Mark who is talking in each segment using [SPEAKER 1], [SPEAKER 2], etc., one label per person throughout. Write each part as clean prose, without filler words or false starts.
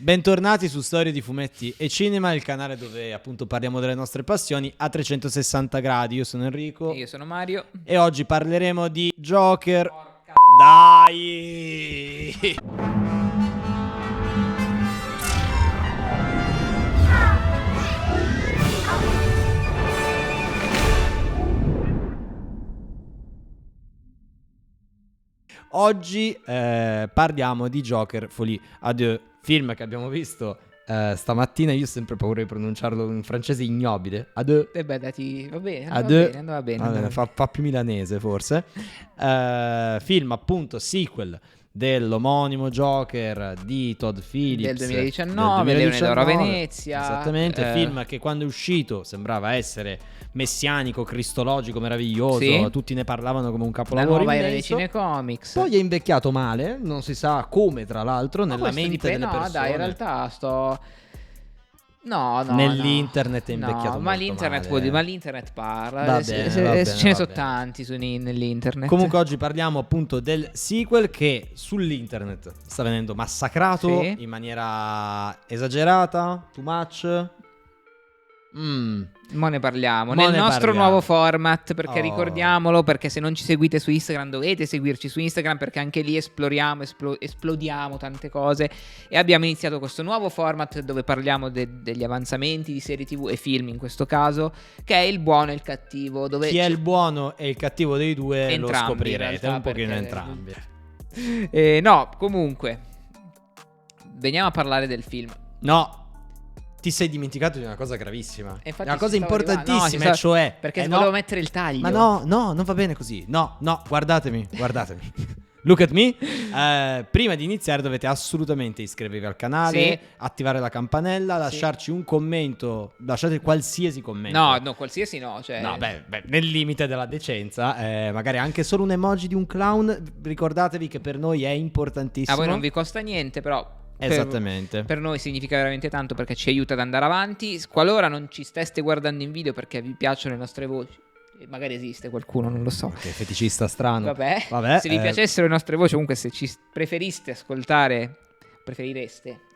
[SPEAKER 1] Bentornati su Storie di Fumetti e Cinema, il canale dove appunto parliamo delle nostre passioni a 360 gradi. Io sono Enrico.
[SPEAKER 2] E io sono Mario.
[SPEAKER 1] E oggi parleremo di Joker. Dai! Oggi parliamo di Joker Folie à deux, film che abbiamo visto stamattina. Io ho sempre paura di pronunciarlo in francese ignobile. À deux.
[SPEAKER 2] E beh, dati, va bene,
[SPEAKER 1] À deux.
[SPEAKER 2] andava bene.
[SPEAKER 1] Vabbè, fa più milanese forse. Film appunto sequel dell'omonimo Joker di Todd Phillips
[SPEAKER 2] Del 2019, Leone d'Oro a Venezia.
[SPEAKER 1] Esattamente, film che quando è uscito sembrava essere messianico, cristologico, meraviglioso.
[SPEAKER 2] Sì.
[SPEAKER 1] Tutti ne parlavano come un
[SPEAKER 2] La
[SPEAKER 1] capolavoro
[SPEAKER 2] nuova era dei
[SPEAKER 1] immenso.
[SPEAKER 2] cinecomics.
[SPEAKER 1] Poi è invecchiato male, non si sa come, tra l'altro,
[SPEAKER 2] Ma
[SPEAKER 1] nella
[SPEAKER 2] questo
[SPEAKER 1] mente delle
[SPEAKER 2] no,
[SPEAKER 1] persone.
[SPEAKER 2] dai, in realtà sto... No,
[SPEAKER 1] Nell'internet è invecchiato
[SPEAKER 2] ma
[SPEAKER 1] molto
[SPEAKER 2] l'internet
[SPEAKER 1] male.
[SPEAKER 2] ma l'internet parla.
[SPEAKER 1] Va bene, va bene,
[SPEAKER 2] ce ne
[SPEAKER 1] va
[SPEAKER 2] sono
[SPEAKER 1] bene.
[SPEAKER 2] tanti nell'internet.
[SPEAKER 1] Comunque oggi parliamo appunto del sequel che sull'internet sta venendo massacrato
[SPEAKER 2] Sì.
[SPEAKER 1] in maniera esagerata, too much.
[SPEAKER 2] Mo ne parliamo
[SPEAKER 1] Mo
[SPEAKER 2] nel
[SPEAKER 1] ne
[SPEAKER 2] nostro
[SPEAKER 1] parliamo.
[SPEAKER 2] nuovo format, perché
[SPEAKER 1] Oh.
[SPEAKER 2] ricordiamolo, perché se non ci seguite su Instagram dovete seguirci su Instagram, perché anche lì esplodiamo tante cose, e abbiamo iniziato questo nuovo format dove parliamo degli avanzamenti di serie TV e film in questo caso, che è il buono e il cattivo, dove
[SPEAKER 1] Chi è il buono e il cattivo dei due
[SPEAKER 2] Entrambi,
[SPEAKER 1] lo
[SPEAKER 2] in
[SPEAKER 1] scoprirete
[SPEAKER 2] realtà,
[SPEAKER 1] un pochino
[SPEAKER 2] perché-
[SPEAKER 1] entrambi.
[SPEAKER 2] no, comunque veniamo a parlare del film.
[SPEAKER 1] No, ti sei dimenticato di una cosa gravissima.
[SPEAKER 2] E infatti
[SPEAKER 1] Una cosa
[SPEAKER 2] ci stavo
[SPEAKER 1] importantissima,
[SPEAKER 2] arrivando. No,
[SPEAKER 1] e cioè
[SPEAKER 2] perché
[SPEAKER 1] no.
[SPEAKER 2] volevo mettere il taglio.
[SPEAKER 1] Ma no, non va bene così. No, guardatemi. Look at me. Prima di iniziare dovete assolutamente iscrivervi al canale,
[SPEAKER 2] Sì.
[SPEAKER 1] attivare la campanella, lasciarci un commento, lasciate qualsiasi commento.
[SPEAKER 2] No, qualsiasi no, cioè...
[SPEAKER 1] No, beh, nel limite della decenza, magari anche solo un emoji di un clown. Ricordatevi che per noi è importantissimo.
[SPEAKER 2] A voi non vi costa niente, però
[SPEAKER 1] Esattamente.
[SPEAKER 2] per noi significa veramente tanto, perché ci aiuta ad andare avanti. Qualora non ci steste guardando in video perché vi piacciono le nostre voci, e magari esiste qualcuno, non lo so.
[SPEAKER 1] Che feticista strano.
[SPEAKER 2] Vabbè, se vi piacessero le nostre voci, comunque se ci preferireste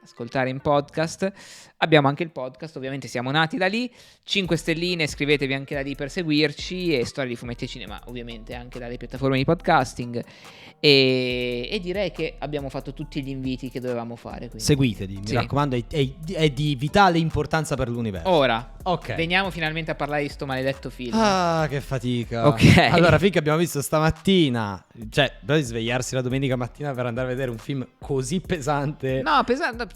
[SPEAKER 2] ascoltare in podcast, abbiamo anche il podcast, ovviamente siamo nati da lì. 5 stelline, iscrivetevi anche da lì per seguirci, e Storie di Fumetti e Cinema ovviamente anche dalle piattaforme di podcasting, e direi che abbiamo fatto tutti gli inviti che dovevamo fare, quindi.
[SPEAKER 1] Seguiteli, mi
[SPEAKER 2] Sì.
[SPEAKER 1] raccomando, è di vitale importanza per l'universo.
[SPEAKER 2] Ora
[SPEAKER 1] Ok.
[SPEAKER 2] veniamo finalmente a parlare di sto maledetto film.
[SPEAKER 1] Ah, che fatica.
[SPEAKER 2] Ok.
[SPEAKER 1] Allora, finché abbiamo visto stamattina, cioè, però di svegliarsi la domenica mattina per andare a vedere un film così pesante.
[SPEAKER 2] No, pesante.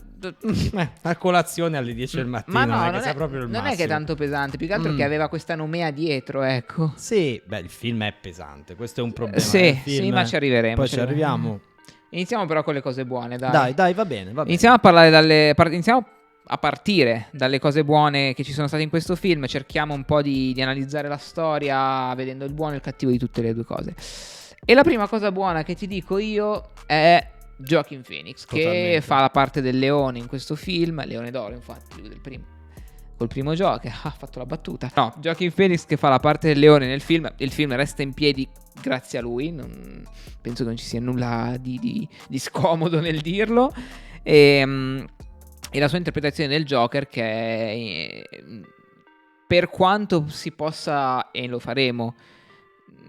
[SPEAKER 1] A colazione alle 10 del mattino.
[SPEAKER 2] Ma no,
[SPEAKER 1] non è che
[SPEAKER 2] non
[SPEAKER 1] sia
[SPEAKER 2] è,
[SPEAKER 1] proprio il
[SPEAKER 2] non è
[SPEAKER 1] massimo.
[SPEAKER 2] che è tanto pesante, più che altro che aveva questa nomea dietro, ecco.
[SPEAKER 1] Sì, beh, il film è pesante, questo è un problema.
[SPEAKER 2] Sì,
[SPEAKER 1] il film,
[SPEAKER 2] sì, ma ci arriveremo.
[SPEAKER 1] Poi ci arriviamo.
[SPEAKER 2] Iniziamo però con le cose buone, dai.
[SPEAKER 1] Dai, va bene.
[SPEAKER 2] Iniziamo a parlare iniziamo a partire dalle cose buone che ci sono state in questo film. Cerchiamo un po' di analizzare la storia, vedendo il buono e il cattivo di tutte le due cose. E la prima cosa buona che ti dico io è Joaquin Phoenix,
[SPEAKER 1] Totalmente.
[SPEAKER 2] che fa la parte del leone in questo film. Leone d'oro, infatti, lui del primo. Col primo Joker, ha fatto la battuta. No, Joaquin Phoenix che fa la parte del leone nel film. Il film resta in piedi grazie a lui. Penso che non ci sia nulla di scomodo nel dirlo. E la sua interpretazione del Joker, che per quanto si possa, e lo faremo,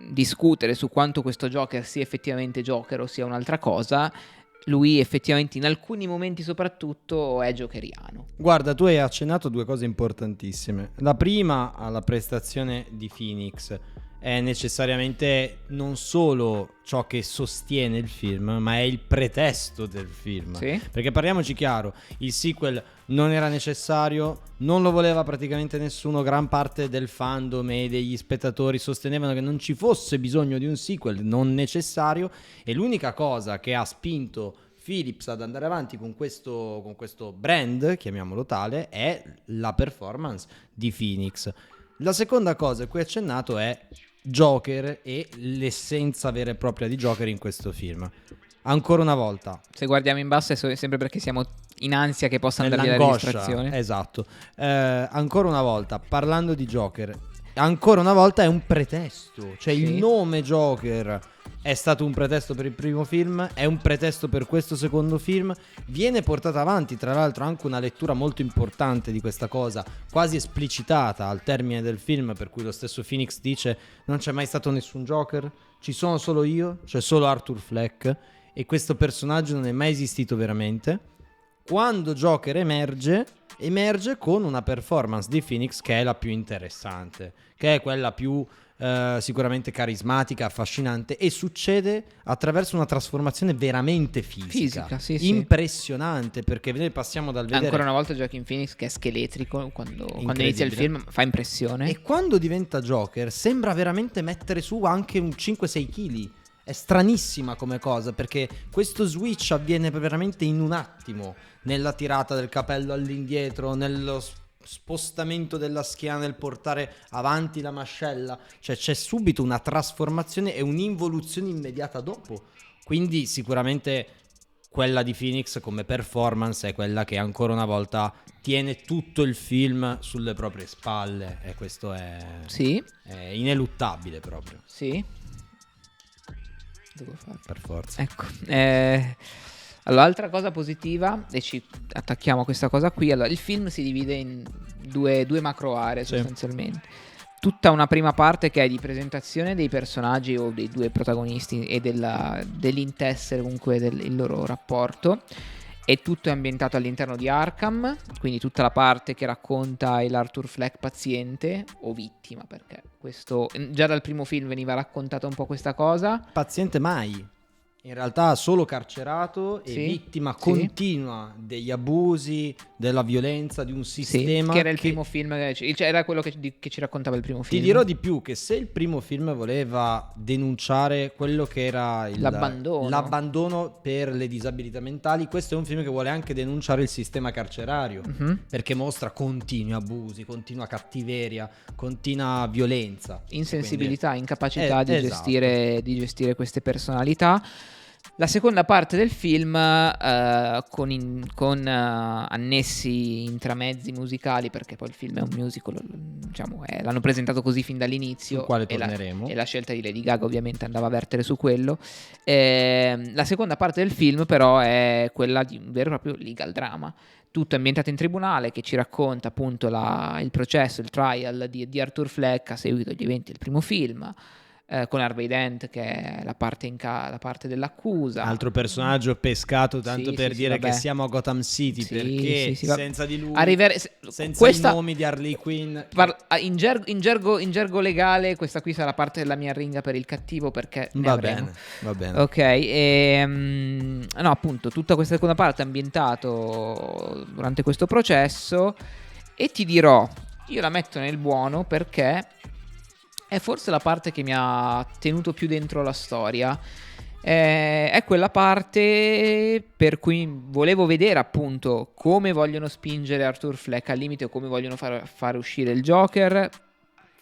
[SPEAKER 2] discutere su quanto questo Joker sia effettivamente Joker o sia un'altra cosa, lui effettivamente in alcuni momenti soprattutto è jokeriano.
[SPEAKER 1] Guarda, tu hai accennato due cose importantissime. La prima, alla prestazione di Phoenix, è necessariamente non solo ciò che sostiene il film, ma è il pretesto del film.
[SPEAKER 2] Sì?
[SPEAKER 1] Perché parliamoci chiaro, il sequel non era necessario, non lo voleva praticamente nessuno, gran parte del fandom e degli spettatori sostenevano che non ci fosse bisogno di un sequel non necessario, e l'unica cosa che ha spinto Phillips ad andare avanti con questo brand, chiamiamolo tale, è la performance di Phoenix. La seconda cosa a cui ho accennato è Joker e l'essenza vera e propria di Joker in questo film. Ancora una volta,
[SPEAKER 2] Se guardiamo in basso è sempre perché siamo in ansia che possa andare via la
[SPEAKER 1] nell'angoscia,
[SPEAKER 2] registrazione.
[SPEAKER 1] esatto. Ancora una volta, parlando di Joker, ancora una volta è un pretesto. Cioè
[SPEAKER 2] Sì.
[SPEAKER 1] il nome Joker è stato un pretesto per il primo film, è un pretesto per questo secondo film. Viene portata avanti, tra l'altro, anche una lettura molto importante di questa cosa, quasi esplicitata al termine del film, per cui lo stesso Phoenix dice: non c'è mai stato nessun Joker, ci sono solo io, c'è solo Arthur Fleck, e questo personaggio non è mai esistito veramente. Quando Joker emerge con una performance di Phoenix che è la più interessante, che è quella più sicuramente carismatica, affascinante, e succede attraverso una trasformazione veramente fisica,
[SPEAKER 2] Sì, sì.
[SPEAKER 1] impressionante, perché noi passiamo dal vedere
[SPEAKER 2] Ancora una volta Joaquin Phoenix che è scheletrico quando inizia il
[SPEAKER 1] Incredibile.
[SPEAKER 2] film, fa impressione.
[SPEAKER 1] e quando diventa Joker sembra veramente mettere su anche un 5-6 kg. È stranissima come cosa, perché questo switch avviene veramente in un attimo, nella tirata del capello all'indietro, nello spostamento della schiena, nel portare avanti la mascella. Cioè c'è subito una trasformazione e un'involuzione immediata dopo. Quindi sicuramente quella di Phoenix come performance è quella che ancora una volta tiene tutto il film sulle proprie spalle, e questo è
[SPEAKER 2] Sì,
[SPEAKER 1] ineluttabile proprio,
[SPEAKER 2] sì. Devo fare.
[SPEAKER 1] per forza.
[SPEAKER 2] Ecco, allora, altra cosa positiva, e ci attacchiamo a questa cosa qui. Allora, il film si divide in due macro aree
[SPEAKER 1] Sì.
[SPEAKER 2] sostanzialmente. Tutta una prima parte che è di presentazione dei personaggi o dei due protagonisti e dell'intessere comunque il loro rapporto. E tutto è ambientato all'interno di Arkham, quindi tutta la parte che racconta l'Arthur Fleck paziente o vittima, perché questo già dal primo film veniva raccontata un po' questa cosa.
[SPEAKER 1] Paziente mai, in realtà solo carcerato e
[SPEAKER 2] Sì,
[SPEAKER 1] vittima
[SPEAKER 2] sì.
[SPEAKER 1] continua degli abusi, della violenza, di un
[SPEAKER 2] Sì,
[SPEAKER 1] sistema
[SPEAKER 2] che era il primo film, cioè era quello che ci raccontava il primo
[SPEAKER 1] Ti
[SPEAKER 2] film.
[SPEAKER 1] dirò di più, che se il primo film voleva denunciare quello che era l'abbandono per le disabilità mentali, questo è un film che vuole anche denunciare il sistema carcerario,
[SPEAKER 2] Mhm.
[SPEAKER 1] perché mostra continui abusi, continua cattiveria, continua violenza,
[SPEAKER 2] Insensibilità, incapacità di
[SPEAKER 1] esatto.
[SPEAKER 2] gestire queste personalità. La seconda parte del film con annessi intramezzi musicali, perché poi il film è un musical, diciamo, l'hanno presentato così fin dall'inizio,
[SPEAKER 1] sul quale
[SPEAKER 2] e
[SPEAKER 1] torneremo.
[SPEAKER 2] la scelta di Lady Gaga ovviamente andava a vertere su quello. La seconda parte del film però è quella di un vero e proprio legal drama, tutto ambientato in tribunale, che ci racconta appunto il processo, il trial di Arthur Fleck a seguito agli eventi del primo film, con Harvey Dent che è la parte dell'accusa.
[SPEAKER 1] Altro personaggio pescato tanto
[SPEAKER 2] Sì,
[SPEAKER 1] per
[SPEAKER 2] sì,
[SPEAKER 1] dire
[SPEAKER 2] vabbè.
[SPEAKER 1] che siamo a Gotham City,
[SPEAKER 2] Sì,
[SPEAKER 1] perché
[SPEAKER 2] sì, va-
[SPEAKER 1] senza di lui, senza
[SPEAKER 2] questa-
[SPEAKER 1] i nomi di Harley Quinn,
[SPEAKER 2] in gergo legale, questa qui sarà parte della mia ringa per il cattivo, perché ne
[SPEAKER 1] va
[SPEAKER 2] avremo.
[SPEAKER 1] bene, va bene.
[SPEAKER 2] Ok, no, appunto, tutta questa seconda parte è ambientato durante questo processo, e ti dirò, io la metto nel buono perché è forse la parte che mi ha tenuto più dentro la storia. È quella parte per cui volevo vedere appunto come vogliono spingere Arthur Fleck al limite, o come vogliono fare uscire il Joker,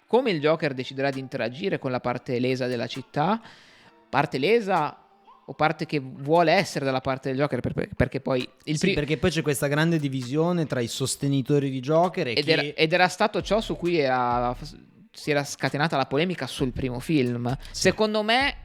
[SPEAKER 2] come il Joker deciderà di interagire con la parte lesa della città, parte lesa o parte che vuole essere dalla parte del Joker, perché poi
[SPEAKER 1] perché poi c'è questa grande divisione tra i sostenitori di Joker
[SPEAKER 2] ed era stato ciò su cui si era scatenata la polemica sul primo film. Secondo me,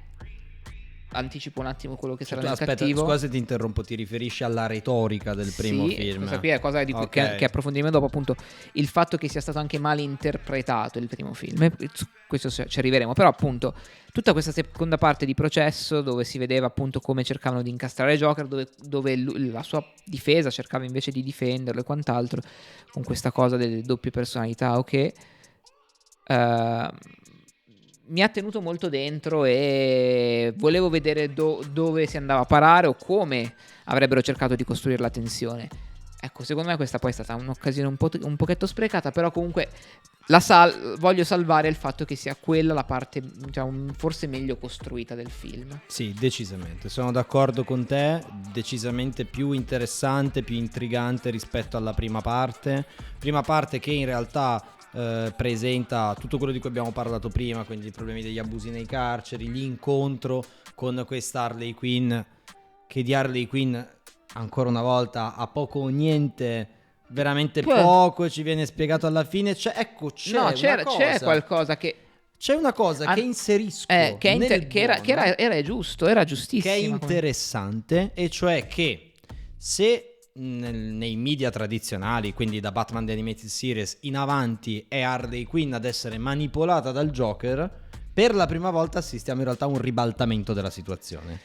[SPEAKER 2] anticipo un attimo quello che sarà nel cattivo.
[SPEAKER 1] Scusa se ti interrompo, ti riferisci alla retorica del primo film?
[SPEAKER 2] Questa qui è cosa che approfondiremo dopo, appunto il fatto che sia stato anche male interpretato il primo film. Su questo ci arriveremo, però appunto tutta questa seconda parte di processo, dove si vedeva appunto come cercavano di incastrare Joker, dove la sua difesa cercava invece di difenderlo e quant'altro, con questa cosa delle doppie personalità, ok. Mi ha tenuto molto dentro e volevo vedere dove si andava a parare o come avrebbero cercato di costruire la tensione. Ecco, secondo me questa poi è stata un'occasione un pochetto sprecata, però comunque voglio salvare il fatto che sia quella la parte, diciamo, forse meglio costruita del film.
[SPEAKER 1] Sì, decisamente, sono d'accordo con te, decisamente più interessante, più intrigante rispetto alla prima parte che in realtà presenta tutto quello di cui abbiamo parlato prima, quindi i problemi degli abusi nei carceri, l'incontro con questa Harley Quinn, che di Harley Quinn ancora una volta ha poco o niente veramente
[SPEAKER 2] Poi-
[SPEAKER 1] poco, ci viene spiegato alla fine. C'è
[SPEAKER 2] No,
[SPEAKER 1] una
[SPEAKER 2] c'è
[SPEAKER 1] cosa.
[SPEAKER 2] qualcosa che...
[SPEAKER 1] C'è una cosa
[SPEAKER 2] Ah,
[SPEAKER 1] che inserisco
[SPEAKER 2] che è
[SPEAKER 1] nel buono,
[SPEAKER 2] era giusto, era giustissimo.
[SPEAKER 1] che è interessante, e cioè che se nei media tradizionali, quindi da Batman The Animated Series in avanti, è Harley Quinn ad essere manipolata dal Joker, per la prima volta assistiamo in realtà a un ribaltamento della situazione,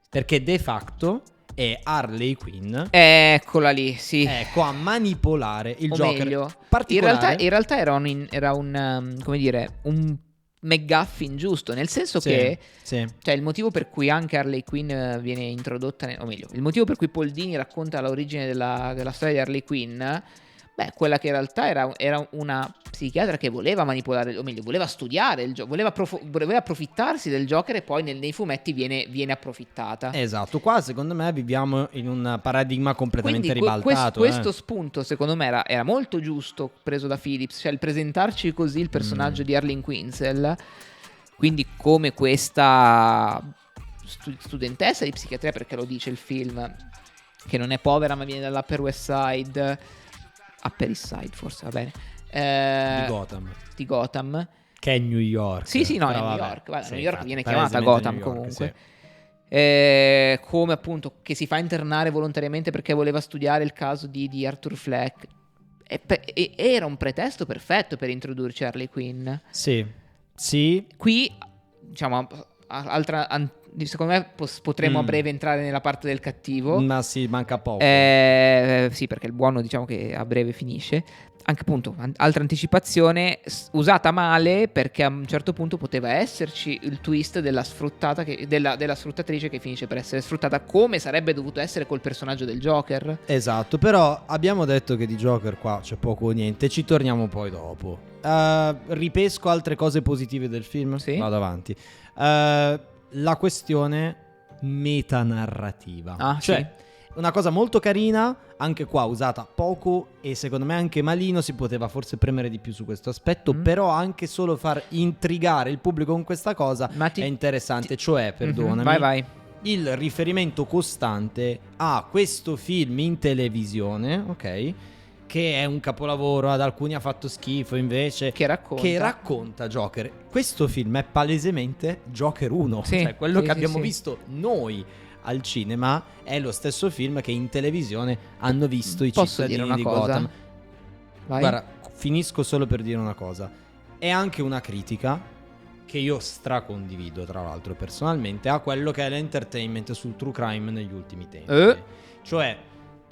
[SPEAKER 1] perché de facto è Harley Quinn,
[SPEAKER 2] Eccola lì, sì.
[SPEAKER 1] ecco, a manipolare il
[SPEAKER 2] O
[SPEAKER 1] Joker.
[SPEAKER 2] meglio,
[SPEAKER 1] Particolare.
[SPEAKER 2] in realtà era come dire, un McGuffin giusto, nel senso che
[SPEAKER 1] sì.
[SPEAKER 2] cioè il motivo per cui anche Harley Quinn viene introdotta, o meglio, il motivo per cui Paul Dini racconta l'origine della storia di Harley Quinn, beh, quella che in realtà era una psichiatra che voleva manipolare, o meglio, voleva studiare il gioco, voleva approfittarsi del Joker, e poi nei fumetti viene approfittata.
[SPEAKER 1] Esatto, qua secondo me viviamo in un paradigma completamente
[SPEAKER 2] Quindi
[SPEAKER 1] ribaltato.
[SPEAKER 2] questo spunto secondo me era molto giusto, preso da Phillips, cioè il presentarci così il personaggio di Harley Quinzel, quindi come questa studentessa di psichiatria, perché lo dice il film, che non è povera ma viene dall'Upper West Side, Upper East Side forse, va bene, di Gotham,
[SPEAKER 1] che è New York.
[SPEAKER 2] sì, no, è
[SPEAKER 1] però
[SPEAKER 2] New
[SPEAKER 1] vabbè.
[SPEAKER 2] York, guarda,
[SPEAKER 1] Sì,
[SPEAKER 2] New York
[SPEAKER 1] infatti,
[SPEAKER 2] viene chiamata
[SPEAKER 1] palesemente
[SPEAKER 2] Gotham
[SPEAKER 1] New York,
[SPEAKER 2] comunque.
[SPEAKER 1] sì.
[SPEAKER 2] Come appunto che si fa internare volontariamente perché voleva studiare il caso di Arthur Fleck, e era un pretesto perfetto per introdurci Harley Quinn.
[SPEAKER 1] Sì.
[SPEAKER 2] Qui diciamo secondo me potremo a breve entrare nella parte del cattivo,
[SPEAKER 1] Ma sì, manca poco.
[SPEAKER 2] sì, perché il buono diciamo che a breve finisce. Anche appunto, altra anticipazione usata male, perché a un certo punto poteva esserci il twist della sfruttata della sfruttatrice che finisce per essere sfruttata, come sarebbe dovuto essere col personaggio del Joker.
[SPEAKER 1] Esatto, però abbiamo detto che di Joker qua c'è poco o niente, ci torniamo poi dopo. Ripesco altre cose positive del film,
[SPEAKER 2] Sì.
[SPEAKER 1] Vado avanti. La questione metanarrativa, cioè una cosa molto carina, anche qua usata poco e secondo me anche malino, si poteva forse premere di più su questo aspetto, però anche solo far intrigare il pubblico con questa cosa è interessante, cioè, perdonami,
[SPEAKER 2] vai.
[SPEAKER 1] il riferimento costante a questo film in televisione, ok? Che è un capolavoro, ad alcuni ha fatto schifo invece,
[SPEAKER 2] che racconta
[SPEAKER 1] Joker. Questo film è palesemente Joker 1, cioè quello che abbiamo visto noi al cinema è lo stesso film che in televisione hanno visto i cittadini di Gotham.
[SPEAKER 2] Vai.
[SPEAKER 1] Guarda, finisco solo per dire una cosa. È anche una critica che io stracondivido, tra l'altro, personalmente, a quello che è l'entertainment sul true crime negli ultimi tempi. Cioè,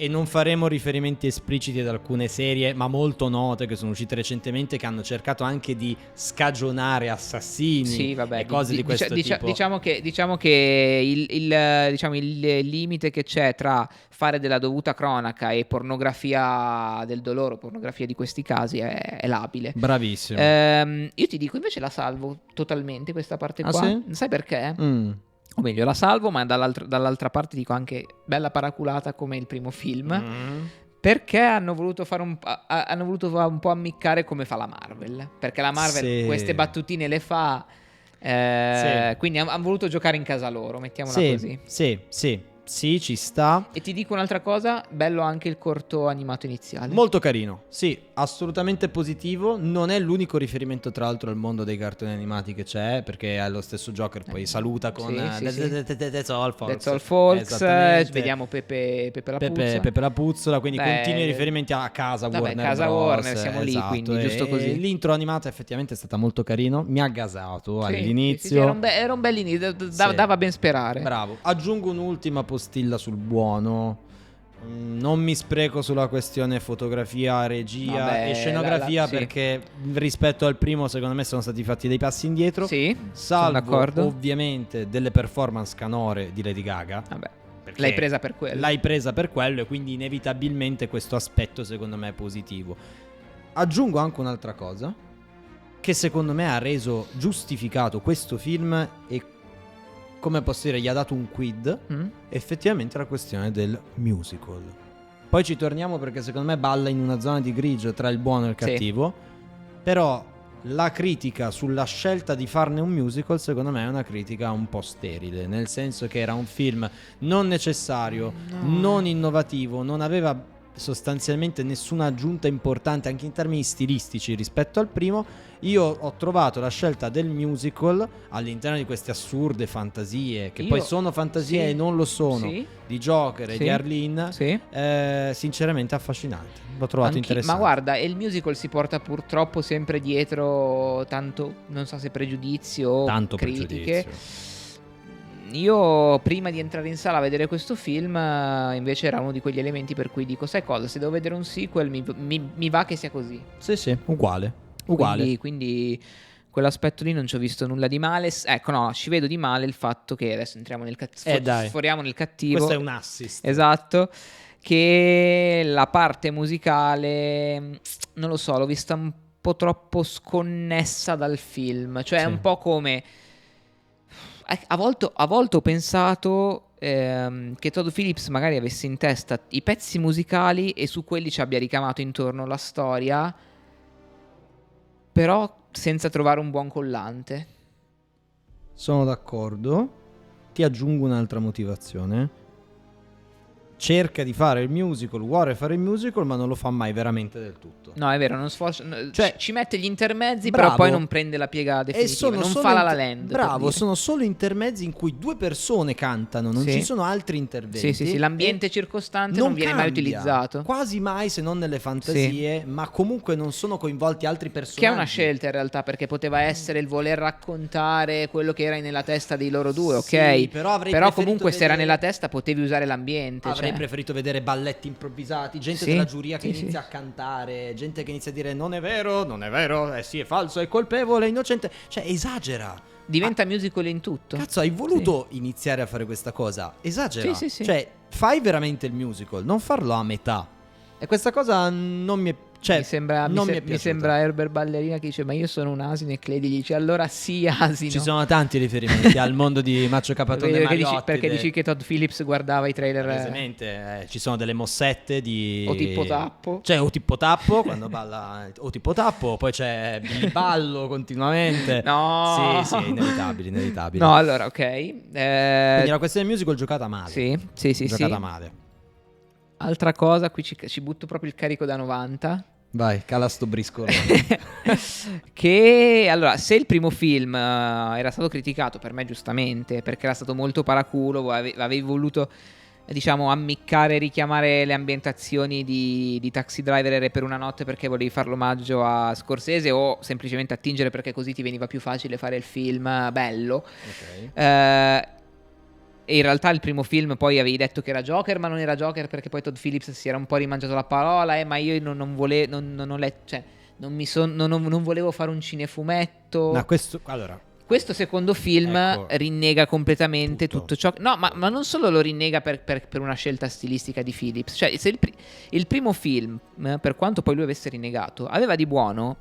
[SPEAKER 1] e non faremo riferimenti espliciti ad alcune serie, ma molto note, che sono uscite recentemente, che hanno cercato anche di scagionare assassini e cose di questo tipo.
[SPEAKER 2] Diciamo che il limite che c'è tra fare della dovuta cronaca e pornografia del dolore, pornografia di questi casi, è labile.
[SPEAKER 1] Bravissimo.
[SPEAKER 2] Io ti dico, invece la salvo totalmente questa parte qua.
[SPEAKER 1] Sì?
[SPEAKER 2] Sai perché? O meglio, la salvo, ma dall'altra parte dico anche bella paraculata come il primo film, perché hanno voluto fare un po' ammiccare come fa la Marvel, perché la Marvel queste battutine le fa, quindi hanno voluto giocare in casa loro, mettiamola così.
[SPEAKER 1] Sì, ci sta.
[SPEAKER 2] E ti dico un'altra cosa, bello anche il corto animato iniziale.
[SPEAKER 1] Molto carino, sì, assolutamente positivo. Non è l'unico riferimento, tra l'altro, al mondo dei cartoni animati che c'è, perché è lo stesso Joker, poi saluta con That's all folks.
[SPEAKER 2] Vediamo Pepe la Puzzola.
[SPEAKER 1] Pepe la Puzzola, quindi continui riferimenti a casa Warner
[SPEAKER 2] casa
[SPEAKER 1] Bros.
[SPEAKER 2] Warner, siamo lì, quindi giusto così.
[SPEAKER 1] L'intro animato effettivamente è stata molto carino, mi ha gasato all'inizio.
[SPEAKER 2] Era un bel inizio, dava ben sperare.
[SPEAKER 1] Bravo. Aggiungo un'ultima postilla sul buono. Non mi spreco sulla questione fotografia, regia e scenografia, perché rispetto al primo secondo me sono stati fatti dei passi indietro. Salvo ovviamente delle performance canore di Lady Gaga.
[SPEAKER 2] L'hai presa per quello.
[SPEAKER 1] E quindi inevitabilmente questo aspetto secondo me è positivo. Aggiungo anche un'altra cosa che secondo me ha reso giustificato questo film e, come posso dire, gli ha dato un quid, effettivamente la questione del musical. Poi ci torniamo, perché secondo me balla in una zona di grigio tra il buono e il cattivo, però la critica sulla scelta di farne un musical secondo me è una critica un po' sterile, nel senso che era un film non necessario, non innovativo, non aveva sostanzialmente nessuna aggiunta importante anche in termini stilistici rispetto al primo. Io ho trovato la scelta del musical all'interno di queste assurde fantasie, che poi sono fantasie
[SPEAKER 2] sì,
[SPEAKER 1] e non lo sono,
[SPEAKER 2] sì,
[SPEAKER 1] di Joker e
[SPEAKER 2] sì,
[SPEAKER 1] di Arlene,
[SPEAKER 2] sì.
[SPEAKER 1] sinceramente affascinante. L'ho trovato interessante.
[SPEAKER 2] Ma guarda, il musical si porta purtroppo sempre dietro tanto, non so se pregiudizio o
[SPEAKER 1] Tanto
[SPEAKER 2] critiche.
[SPEAKER 1] pregiudizio.
[SPEAKER 2] Io prima di entrare in sala a vedere questo film invece era uno di quegli elementi per cui dico, sai cosa, se devo vedere un sequel mi va che sia così.
[SPEAKER 1] Sì, uguale.
[SPEAKER 2] Quindi quell'aspetto lì non ci ho visto nulla di male. Ecco, no, ci vedo di male il fatto che adesso entriamo nel sforiamo nel cattivo.
[SPEAKER 1] Questo è un assist.
[SPEAKER 2] Esatto. Che la parte musicale, non lo so, l'ho vista un po' troppo sconnessa dal film. Cioè, è un po' come... A volte ho pensato che Todd Phillips magari avesse in testa i pezzi musicali e su quelli ci abbia ricamato intorno la storia, però senza trovare un buon collante.
[SPEAKER 1] Sono d'accordo. Ti aggiungo un'altra motivazione. Cerca di fare il musical, vuole fare il musical, ma non lo fa mai veramente del tutto.
[SPEAKER 2] No, è vero, non sforza,
[SPEAKER 1] cioè,
[SPEAKER 2] ci mette gli intermezzi,
[SPEAKER 1] bravo,
[SPEAKER 2] però poi non prende la piega definitiva, non fa La La Land.
[SPEAKER 1] Bravo, sono solo intermezzi in cui due persone cantano, non ci sono altri interventi.
[SPEAKER 2] Sì, l'ambiente circostante non viene mai utilizzato.
[SPEAKER 1] Quasi mai, se non nelle fantasie, ma comunque non sono coinvolti altri personaggi.
[SPEAKER 2] Che è una scelta in realtà, perché poteva essere il voler raccontare quello che era nella testa dei loro due, ok?
[SPEAKER 1] Sì, però
[SPEAKER 2] comunque se era nella testa potevi usare l'ambiente.
[SPEAKER 1] Avrei preferito vedere balletti improvvisati, gente della giuria che inizia a cantare, gente che inizia a dire non è vero, sì è falso, è colpevole, è innocente, cioè esagera.
[SPEAKER 2] Diventa musical in tutto.
[SPEAKER 1] Cazzo, hai voluto iniziare a fare questa cosa? Esagera.
[SPEAKER 2] Sì.
[SPEAKER 1] Cioè, fai veramente il musical, non farlo a metà. E questa cosa non mi è... Cioè,
[SPEAKER 2] mi sembra Herbert Ballerina che dice ma io sono un asino e Clay dice allora sì asino.
[SPEAKER 1] Ci sono tanti riferimenti al mondo di Maccio Capatone Mariotti
[SPEAKER 2] perché dici che Todd Phillips guardava i trailer.
[SPEAKER 1] Esattamente, ci sono delle mossette di...
[SPEAKER 2] O tipo tappo.
[SPEAKER 1] Cioè o tipo tappo quando balla, o tipo tappo, poi c'è Billy Ballo continuamente.
[SPEAKER 2] No.
[SPEAKER 1] Sì, inevitabile.
[SPEAKER 2] No, allora, ok.
[SPEAKER 1] Quindi la questione del musical giocata male.
[SPEAKER 2] Sì.
[SPEAKER 1] Giocata male.
[SPEAKER 2] Altra cosa, qui ci butto proprio il carico da 90.
[SPEAKER 1] Vai, cala sto briscolone.
[SPEAKER 2] Che allora, se il primo film era stato criticato per me giustamente perché era stato molto paraculo, avevi voluto diciamo ammiccare, richiamare le ambientazioni di Taxi Driver e Re per una notte perché volevi fare l'omaggio a Scorsese o semplicemente attingere perché così ti veniva più facile fare il film bello.
[SPEAKER 1] Ok.
[SPEAKER 2] E in realtà il primo film poi avevi detto che era Joker, ma non era Joker perché poi Todd Phillips si era un po' rimangiato la parola, ma io non volevo, non volevo fare un cinefumetto.
[SPEAKER 1] Ma questo
[SPEAKER 2] secondo film rinnega completamente tutto ciò. No, ma non solo lo rinnega per una scelta stilistica di Phillips. Cioè, se il primo film, per quanto poi lui avesse rinnegato, aveva di buono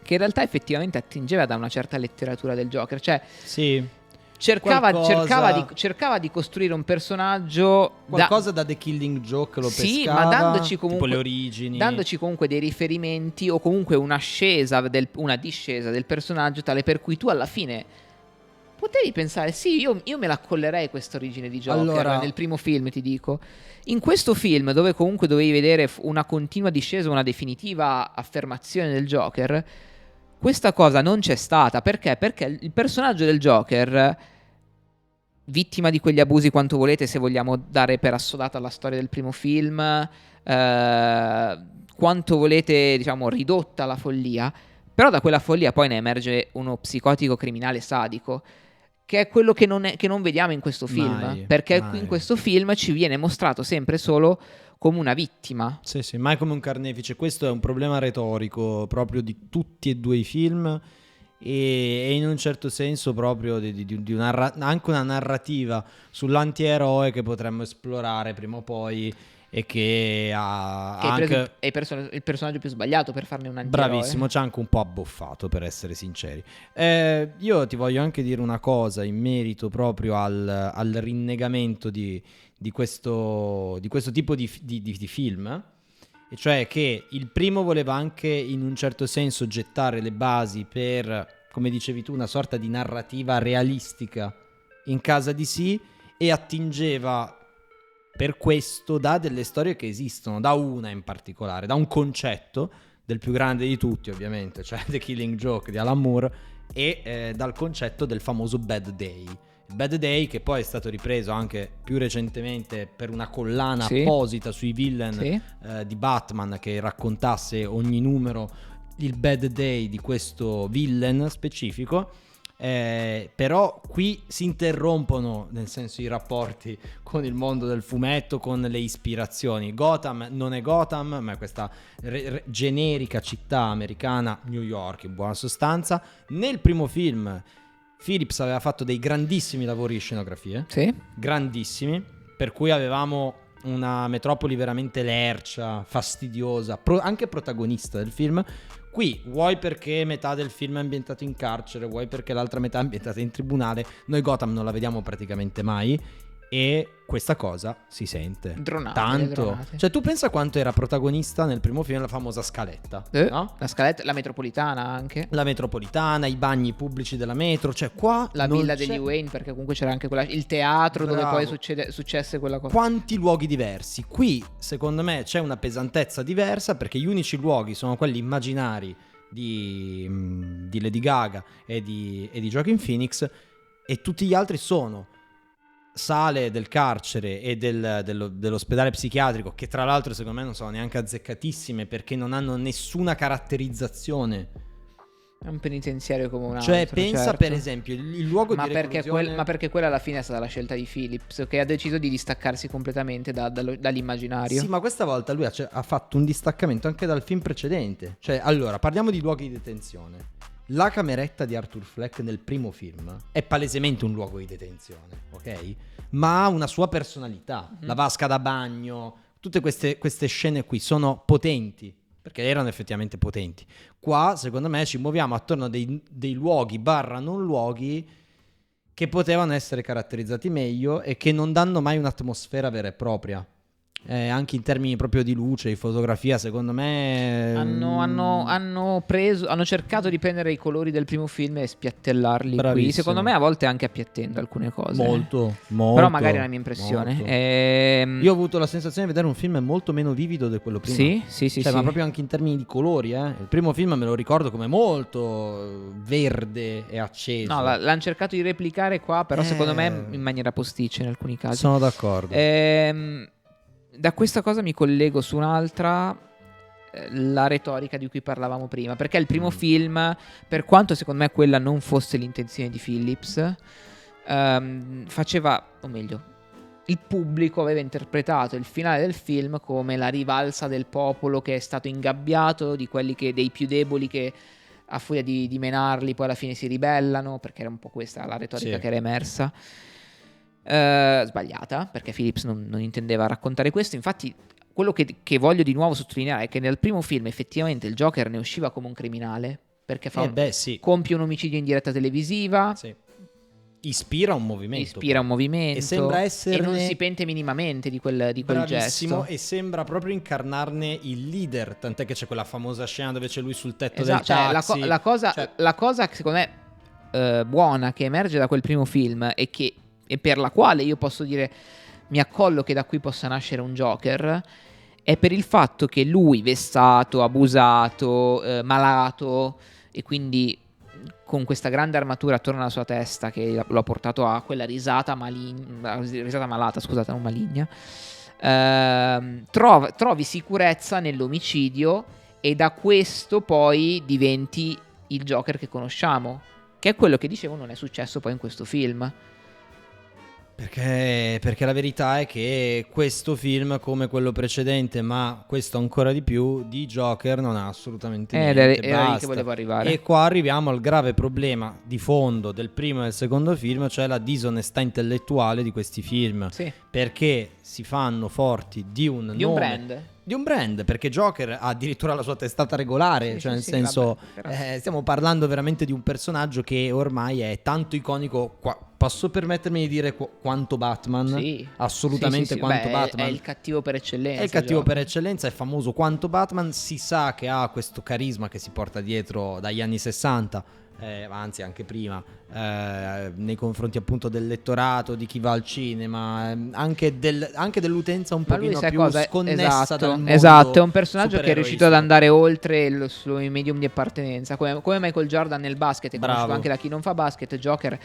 [SPEAKER 2] che in realtà effettivamente attingeva da una certa letteratura del Joker. Cioè,
[SPEAKER 1] sì.
[SPEAKER 2] Cercava di costruire un personaggio
[SPEAKER 1] qualcosa da The Killing Joke lo pescava,
[SPEAKER 2] sì, ma dandoci comunque
[SPEAKER 1] tipo le origini,
[SPEAKER 2] dandoci comunque dei riferimenti o comunque una discesa del personaggio tale per cui tu alla fine potevi pensare sì, io me la accollerei questa origine di Joker nel primo film, ti dico. In questo film dove comunque dovevi vedere una continua discesa, una definitiva affermazione del Joker, questa cosa non c'è stata. Perché? Perché il personaggio del Joker, vittima di quegli abusi quanto volete, se vogliamo dare per assodata la storia del primo film, quanto volete, diciamo, ridotta alla follia, però da quella follia poi ne emerge uno psicotico criminale sadico, che è quello che non vediamo in questo film, perché in questo film ci viene mostrato sempre solo come una vittima.
[SPEAKER 1] Sì, mai come un carnefice. Questo è un problema retorico proprio di tutti e due i film e in un certo senso proprio di anche una narrativa sull'antieroe che potremmo esplorare prima o poi e che ha anche
[SPEAKER 2] è il personaggio più sbagliato per farne un antieroe.
[SPEAKER 1] Bravissimo, c'è anche un po' abboffato, per essere sinceri. Io ti voglio anche dire una cosa in merito proprio al rinnegamento di questo tipo di film, e cioè che il primo voleva anche in un certo senso gettare le basi per, come dicevi tu, una sorta di narrativa realistica in casa DC e attingeva per questo da delle storie che esistono, da una in particolare, da un concetto del più grande di tutti ovviamente, cioè The Killing Joke di Alan Moore, e dal concetto del famoso Bad Day. Bad Day, che poi è stato ripreso anche più recentemente per una collana apposita sui villain di Batman, che raccontasse ogni numero il Bad Day di questo villain specifico. Però qui si interrompono, nel senso, i rapporti con il mondo del fumetto, con le ispirazioni. Gotham non è Gotham, ma è questa generica città americana, New York in buona sostanza. Nel primo film Phillips aveva fatto dei grandissimi lavori di scenografie, grandissimi, per cui avevamo una metropoli veramente lercia, fastidiosa, anche protagonista del film. Qui, vuoi perché metà del film è ambientato in carcere, vuoi perché l'altra metà è ambientata in tribunale, noi Gotham non la vediamo praticamente mai, e questa cosa si sente tanto. Cioè, tu pensa quanto era protagonista nel primo film la famosa scaletta, no?
[SPEAKER 2] La scaletta, la metropolitana anche.
[SPEAKER 1] La metropolitana, i bagni pubblici della metro, cioè qua
[SPEAKER 2] la villa degli Wayne, perché comunque c'era anche il teatro. Bravo. Dove poi successe quella cosa.
[SPEAKER 1] Quanti luoghi diversi. Qui, secondo me, c'è una pesantezza diversa, perché gli unici luoghi sono quelli immaginari di Lady Gaga e di Joaquin Phoenix, e tutti gli altri sono sale del carcere e dell'ospedale psichiatrico, che tra l'altro secondo me non sono neanche azzeccatissime, perché non hanno nessuna caratterizzazione.
[SPEAKER 2] È un penitenziario come un altro.
[SPEAKER 1] Cioè pensa per esempio il luogo di reclusione.
[SPEAKER 2] Ma perché quella alla fine è stata la scelta di Phillips, che ha deciso di distaccarsi completamente dall'immaginario.
[SPEAKER 1] Sì, ma questa volta lui ha fatto un distaccamento anche dal film precedente. Cioè, allora, parliamo di luoghi di detenzione. La cameretta di Arthur Fleck nel primo film è palesemente un luogo di detenzione, ok? Ma ha una sua personalità. La vasca da bagno, tutte queste scene qui sono potenti, perché erano effettivamente potenti. Qua, secondo me, ci muoviamo attorno a dei luoghi / non luoghi che potevano essere caratterizzati meglio e che non danno mai un'atmosfera vera e propria. Anche in termini proprio di luce, di fotografia, secondo me
[SPEAKER 2] hanno cercato di prendere i colori del primo film e spiattellarli.
[SPEAKER 1] Bravissimo.
[SPEAKER 2] Qui, secondo me a volte anche appiattendo alcune cose.
[SPEAKER 1] Molto.
[SPEAKER 2] Però magari è una mia impressione.
[SPEAKER 1] Io ho avuto la sensazione di vedere un film molto meno vivido di quello prima.
[SPEAKER 2] Sì.
[SPEAKER 1] Ma proprio anche in termini di colori, Il primo film me lo ricordo come molto verde e acceso.
[SPEAKER 2] No, l'hanno cercato di replicare qua, però secondo me in maniera posticcia in alcuni casi.
[SPEAKER 1] Sono d'accordo.
[SPEAKER 2] Da questa cosa mi collego su un'altra, la retorica di cui parlavamo prima, perché il primo film, per quanto secondo me quella non fosse l'intenzione di Phillips, faceva, o meglio, il pubblico aveva interpretato il finale del film come la rivalsa del popolo che è stato ingabbiato, dei più deboli che a furia di menarli poi alla fine si ribellano, perché era un po' questa la retorica che era emersa. Sbagliata, perché Phillips non intendeva raccontare questo. Infatti quello che voglio di nuovo sottolineare è che nel primo film effettivamente il Joker ne usciva come un criminale, perché compie un omicidio in diretta televisiva, ispira un movimento
[SPEAKER 1] e sembra essere,
[SPEAKER 2] e non si pente minimamente di quel gesto,
[SPEAKER 1] e sembra proprio incarnarne il leader, tant'è che c'è quella famosa scena dove c'è lui sul tetto del taxi.
[SPEAKER 2] La cosa che secondo me buona che emerge da quel primo film e per la quale io posso dire mi accollo che da qui possa nascere un Joker, è per il fatto che lui, vessato, abusato, malato, e quindi con questa grande armatura attorno alla sua testa che lo ha portato a quella risata malata, scusate, non maligna, trovi sicurezza nell'omicidio, e da questo poi diventi il Joker che conosciamo, che è quello che dicevo non è successo poi in questo film.
[SPEAKER 1] Perché la verità è che questo film, come quello precedente, ma questo ancora di più, di Joker non ha assolutamente niente.
[SPEAKER 2] Era lì che volevo arrivare.
[SPEAKER 1] E qua arriviamo al grave problema di fondo del primo e del secondo film, cioè la disonestà intellettuale di questi film. Perché si fanno forti di un brand, perché Joker ha addirittura la sua testata regolare, cioè nel senso, stiamo parlando veramente di un personaggio che ormai è tanto iconico posso permettermi di dire quanto Batman?
[SPEAKER 2] Sì.
[SPEAKER 1] Assolutamente
[SPEAKER 2] Sì.
[SPEAKER 1] quanto
[SPEAKER 2] Beh,
[SPEAKER 1] Batman.
[SPEAKER 2] è il cattivo per eccellenza.
[SPEAKER 1] È il cattivo
[SPEAKER 2] Joker.
[SPEAKER 1] per eccellenza, è famoso quanto Batman, si sa che ha questo carisma che si porta dietro dagli anni 60, anzi anche prima, nei confronti appunto del lettorato, di chi va al cinema, anche dell'utenza un
[SPEAKER 2] Ma lui
[SPEAKER 1] pochino
[SPEAKER 2] sai
[SPEAKER 1] più
[SPEAKER 2] cosa?
[SPEAKER 1] sconnessa dal mondo.
[SPEAKER 2] Esatto, è un personaggio che è riuscito ad
[SPEAKER 1] supereroistico.
[SPEAKER 2] andare oltre il suo medium di appartenenza, come Michael Jordan nel basket, è conosciuto
[SPEAKER 1] Bravo.
[SPEAKER 2] anche da chi non fa basket. Joker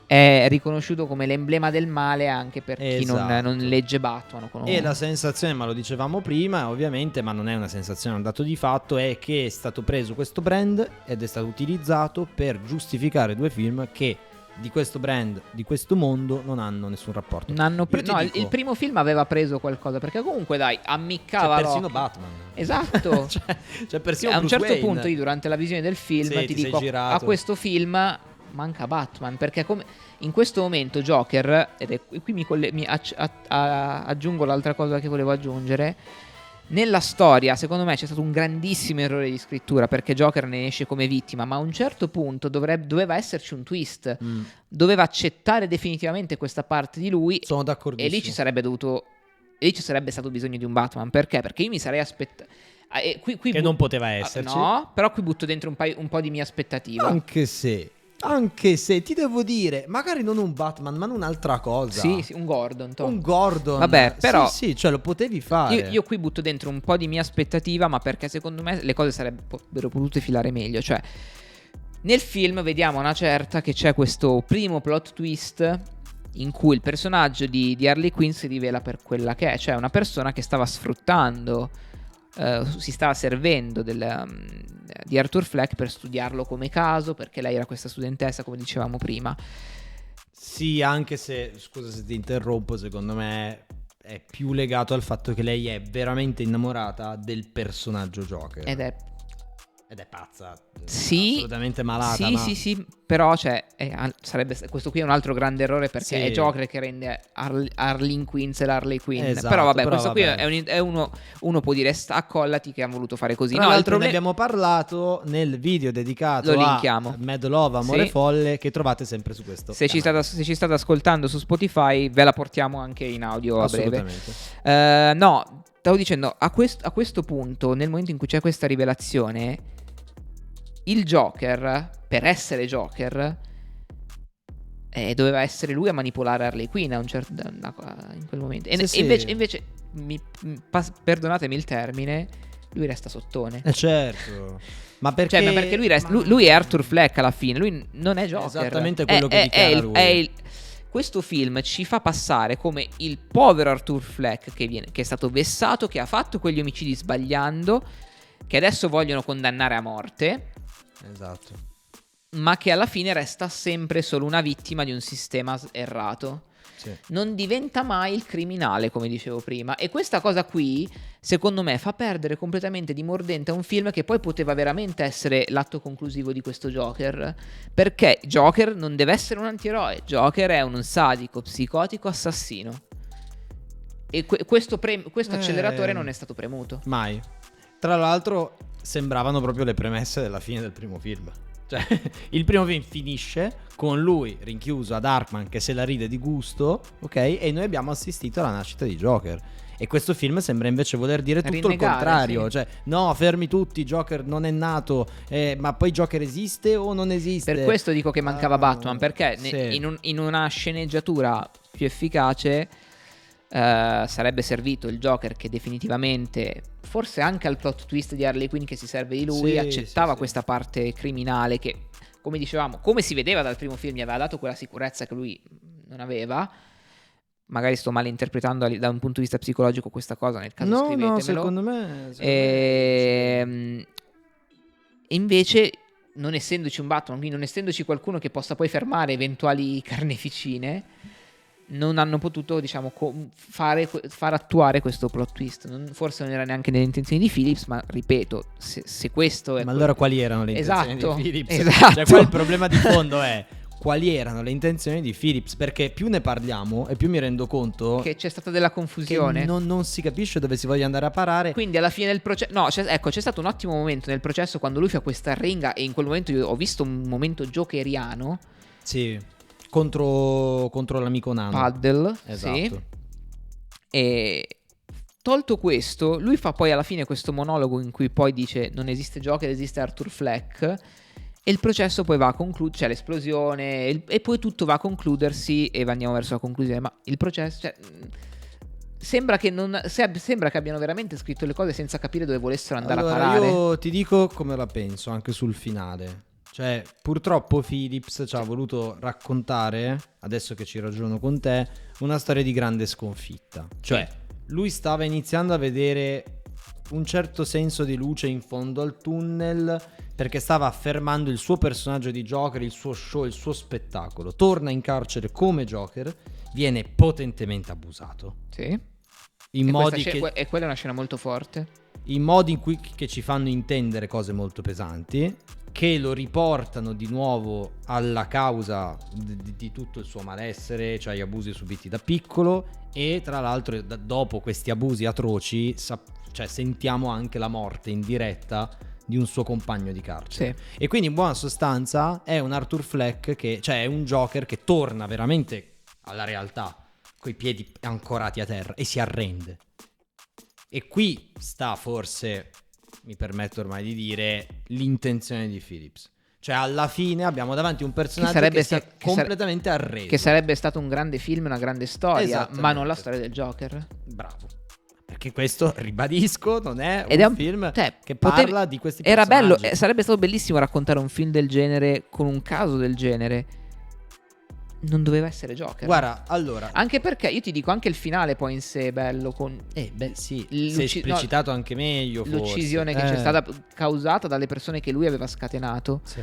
[SPEAKER 2] è riconosciuto come l'emblema del male anche per chi
[SPEAKER 1] Esatto.
[SPEAKER 2] non legge Batman o
[SPEAKER 1] E la sensazione, ma lo dicevamo prima, ovviamente, ma non è una sensazione, è un dato di fatto, è che è stato preso questo brand ed è stato utilizzato per giustificare due film che di questo brand, di questo mondo, non hanno nessun rapporto.
[SPEAKER 2] No,
[SPEAKER 1] Io ti
[SPEAKER 2] il primo film aveva preso qualcosa, perché comunque dai, ammiccava
[SPEAKER 1] c'è persino
[SPEAKER 2] Rocky.
[SPEAKER 1] Batman.
[SPEAKER 2] Esatto.
[SPEAKER 1] C'è persino
[SPEAKER 2] A un
[SPEAKER 1] Bruce
[SPEAKER 2] certo
[SPEAKER 1] Wayne.
[SPEAKER 2] punto io durante la visione del film
[SPEAKER 1] Sì,
[SPEAKER 2] ti
[SPEAKER 1] ti sei
[SPEAKER 2] dico,
[SPEAKER 1] girato.
[SPEAKER 2] a questo film manca Batman, perché in questo momento Joker, ed è qui aggiungo l'altra cosa che volevo aggiungere, nella storia secondo me c'è stato un grandissimo errore di scrittura, perché Joker ne esce come vittima, ma a un certo punto doveva esserci un twist, doveva accettare definitivamente questa parte di lui,
[SPEAKER 1] Sono
[SPEAKER 2] e
[SPEAKER 1] d'accordissimo.
[SPEAKER 2] lì ci sarebbe stato bisogno di un Batman. Perché io mi sarei aspettato
[SPEAKER 1] Che non poteva esserci.
[SPEAKER 2] No, però qui butto dentro un po' di mia aspettativa.
[SPEAKER 1] Anche se ti devo dire, magari non un Batman, ma un'altra cosa.
[SPEAKER 2] Sì, un Gordon.
[SPEAKER 1] Un Gordon.
[SPEAKER 2] Vabbè, però
[SPEAKER 1] Sì, cioè lo potevi fare.
[SPEAKER 2] io qui butto dentro un po' di mia aspettativa, ma perché secondo me le cose sarebbero potute filare meglio. Cioè, nel film vediamo una certa che c'è questo primo plot twist in cui il personaggio di Harley Quinn si rivela per quella che è, cioè una persona che stava sfruttando, si stava servendo di Arthur Fleck per studiarlo come caso, perché lei era questa studentessa, come dicevamo prima.
[SPEAKER 1] Sì, anche se, scusa se ti interrompo, secondo me è più legato al fatto che lei è veramente innamorata del personaggio Joker.
[SPEAKER 2] Ed è
[SPEAKER 1] pazza.
[SPEAKER 2] Sì,
[SPEAKER 1] Assolutamente malata.
[SPEAKER 2] Sì,
[SPEAKER 1] ma...
[SPEAKER 2] sì, però questo qui è un altro grande errore, perché
[SPEAKER 1] Sì.
[SPEAKER 2] è Joker che rende Harley Quinn l'Harley Quinn.
[SPEAKER 1] Esatto,
[SPEAKER 2] però vabbè,
[SPEAKER 1] però
[SPEAKER 2] questo
[SPEAKER 1] vabbè.
[SPEAKER 2] qui è uno può dire accollati che ha voluto fare così.
[SPEAKER 1] Tra
[SPEAKER 2] No, il
[SPEAKER 1] l'altro ne
[SPEAKER 2] problema
[SPEAKER 1] abbiamo parlato nel video dedicato
[SPEAKER 2] Lo
[SPEAKER 1] a
[SPEAKER 2] linkiamo.
[SPEAKER 1] Mad Love, Amore
[SPEAKER 2] Sì.
[SPEAKER 1] Folle, che trovate sempre su questo
[SPEAKER 2] se
[SPEAKER 1] canale.
[SPEAKER 2] ci state ascoltando su Spotify, ve la portiamo anche in audio a breve.
[SPEAKER 1] Assolutamente.
[SPEAKER 2] No, stavo dicendo, a questo punto, nel momento in cui c'è questa rivelazione, il Joker, per essere Joker, doveva essere lui a manipolare Harley Quinn in quel momento.
[SPEAKER 1] Sì.
[SPEAKER 2] Invece perdonatemi il termine, lui resta sottone.
[SPEAKER 1] Certo. Ma perché,
[SPEAKER 2] Cioè, ma perché lui è Arthur Fleck alla fine, lui non è Joker.
[SPEAKER 1] Esattamente quello che dichiara lui.
[SPEAKER 2] Questo film ci fa passare come il povero Arthur Fleck che è stato vessato, che ha fatto quegli omicidi sbagliando, che adesso vogliono condannare a morte,
[SPEAKER 1] Esatto.
[SPEAKER 2] ma che alla fine resta sempre solo una vittima di un sistema errato.
[SPEAKER 1] Sì.
[SPEAKER 2] Non diventa mai il criminale, come dicevo prima. E questa cosa qui, secondo me, fa perdere completamente di mordente a un film che poi poteva veramente essere l'atto conclusivo di questo Joker. Perché Joker non deve essere un antieroe. Joker è un sadico, psicotico, assassino. E questo acceleratore non è stato premuto.
[SPEAKER 1] Mai. Tra l'altro sembravano proprio le premesse della fine del primo film. Cioè, il primo film finisce con lui rinchiuso ad Arkham che se la ride di gusto, ok? E noi abbiamo assistito alla nascita di Joker. E questo film sembra invece voler dire tutto il contrario.
[SPEAKER 2] Sì.
[SPEAKER 1] Cioè, no, fermi tutti, Joker non è nato. Ma poi Joker esiste o non esiste?
[SPEAKER 2] Per questo dico che mancava Batman, perché
[SPEAKER 1] sì.
[SPEAKER 2] in una sceneggiatura più efficace sarebbe servito il Joker che definitivamente, forse anche al plot twist di Harley Quinn che si serve di lui, accettava questa parte criminale che, come dicevamo, come si vedeva dal primo film, gli aveva dato quella sicurezza che lui non aveva. Magari sto malinterpretando da un punto di vista psicologico questa cosa, nel caso scrivetemelo.
[SPEAKER 1] No, secondo me
[SPEAKER 2] invece, non essendoci un Batman, quindi non essendoci qualcuno che possa poi fermare eventuali carneficine, non hanno potuto, diciamo, far attuare questo plot twist. Forse non era neanche nelle intenzioni di Phillips, ma ripeto, se questo è...
[SPEAKER 1] Ma allora quali erano le intenzioni
[SPEAKER 2] Esatto,
[SPEAKER 1] di Phillips?
[SPEAKER 2] esatto.
[SPEAKER 1] Cioè, qua il problema di fondo è quali erano le intenzioni di Phillips, perché più ne parliamo e più mi rendo conto
[SPEAKER 2] che c'è stata della confusione,
[SPEAKER 1] che non si capisce dove si voglia andare a parare.
[SPEAKER 2] Quindi alla fine del processo, no, c'è stato un ottimo momento nel processo quando lui fa questa ringa, e in quel momento io ho visto un momento jokeriano.
[SPEAKER 1] Sì. contro l'amico nano.
[SPEAKER 2] Paddle,
[SPEAKER 1] Esatto.
[SPEAKER 2] sì. E tolto questo, lui fa poi alla fine questo monologo in cui poi dice non esiste Joker, esiste Arthur Fleck, e il processo poi va a concludere, c'è l'esplosione e poi tutto va a concludersi e andiamo verso la conclusione, ma il processo, cioè, sembra che abbiano veramente scritto le cose senza capire dove volessero andare
[SPEAKER 1] Allora,
[SPEAKER 2] a parare.
[SPEAKER 1] io ti dico come la penso anche sul finale. Cioè, purtroppo Phillips ci ha voluto raccontare, adesso che ci ragiono con te, una storia di grande sconfitta. Cioè, lui stava iniziando a vedere un certo senso di luce in fondo al tunnel, perché stava affermando il suo personaggio di Joker, il suo show, il suo spettacolo. Torna in carcere come Joker, viene potentemente abusato.
[SPEAKER 2] Sì.
[SPEAKER 1] In modi
[SPEAKER 2] E quella è una scena molto forte.
[SPEAKER 1] in modi in cui che ci fanno intendere cose molto pesanti, che lo riportano di nuovo alla causa di tutto il suo malessere, cioè gli abusi subiti da piccolo, e tra l'altro dopo questi abusi atroci cioè sentiamo anche la morte in diretta di un suo compagno di carcere.
[SPEAKER 2] Sì.
[SPEAKER 1] E quindi in buona sostanza è un Arthur Fleck cioè è un Joker che torna veramente alla realtà, coi piedi ancorati a terra, e si arrende. E qui sta forse, mi permetto ormai di dire, l'intenzione di Phillips. Cioè alla fine abbiamo davanti un personaggio che si è completamente arreso.
[SPEAKER 2] Che sarebbe stato un grande film, una grande storia, ma non la
[SPEAKER 1] Esattamente.
[SPEAKER 2] storia del Joker.
[SPEAKER 1] Bravo. Perché questo, ribadisco, non è
[SPEAKER 2] Ed
[SPEAKER 1] un
[SPEAKER 2] è un
[SPEAKER 1] film
[SPEAKER 2] cioè,
[SPEAKER 1] che parla di questi
[SPEAKER 2] Era
[SPEAKER 1] personaggi.
[SPEAKER 2] bello, sarebbe stato bellissimo raccontare un film del genere con un caso del genere. Non doveva essere Joker.
[SPEAKER 1] Guarda, allora,
[SPEAKER 2] Anche perché io ti dico, anche il finale poi in sé è bello, con
[SPEAKER 1] beh sì,
[SPEAKER 2] L'ucci-
[SPEAKER 1] sei esplicitato anche meglio forse.
[SPEAKER 2] l'uccisione che c'è stata causata dalle persone che lui aveva scatenato,
[SPEAKER 1] Sì.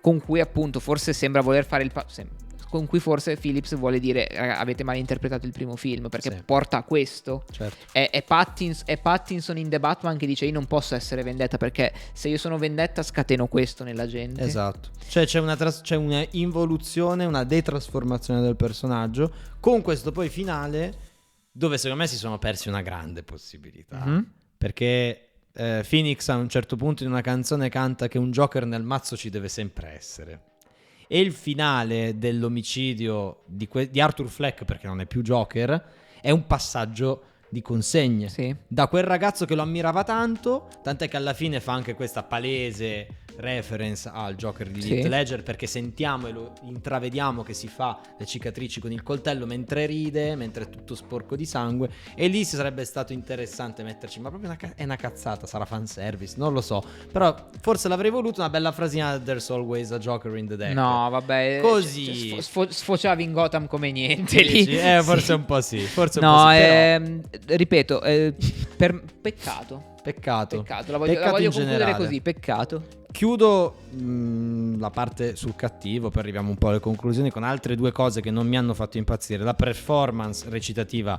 [SPEAKER 2] con cui appunto forse sembra voler fare con cui forse Phillips vuole dire "Raga, avete malinterpretato il primo film", perché
[SPEAKER 1] Sì.
[SPEAKER 2] porta a questo.
[SPEAKER 1] Certo.
[SPEAKER 2] È Pattinson in The Batman che dice io non posso essere vendetta, perché se io sono vendetta scateno questo nella gente.
[SPEAKER 1] Esatto. Cioè c'è una involuzione, una detrasformazione del personaggio, con questo poi finale dove secondo me si sono persi una grande possibilità.
[SPEAKER 2] Mhm.
[SPEAKER 1] Perché Phoenix a un certo punto in una canzone canta che un Joker nel mazzo ci deve sempre essere. E il finale dell'omicidio di Arthur Fleck, perché non è più Joker, è un passaggio di consegne.
[SPEAKER 2] Sì.
[SPEAKER 1] Da quel ragazzo che lo ammirava tanto, tant'è che alla fine fa anche questa palese reference al Joker di
[SPEAKER 2] Sì.
[SPEAKER 1] Heath Ledger, perché sentiamo e lo intravediamo che si fa le cicatrici con il coltello mentre ride, mentre è tutto sporco di sangue, e lì si sarebbe stato interessante metterci, ma proprio è una cazzata, sarà fanservice, non lo so, però forse l'avrei voluto una bella frasina "There's always a Joker in the deck".
[SPEAKER 2] No, vabbè.
[SPEAKER 1] Così.
[SPEAKER 2] Sfociavi in Gotham come niente lì.
[SPEAKER 1] Dici? Forse
[SPEAKER 2] Sì.
[SPEAKER 1] un po' sì, forse un
[SPEAKER 2] No,
[SPEAKER 1] po' sì, però
[SPEAKER 2] ripeto, peccato.
[SPEAKER 1] peccato.
[SPEAKER 2] Peccato, la voglio
[SPEAKER 1] Peccato in
[SPEAKER 2] concludere
[SPEAKER 1] generale.
[SPEAKER 2] così, peccato.
[SPEAKER 1] Chiudo la parte sul cattivo, poi arriviamo un po' alle conclusioni con altre due cose che non mi hanno fatto impazzire. La performance recitativa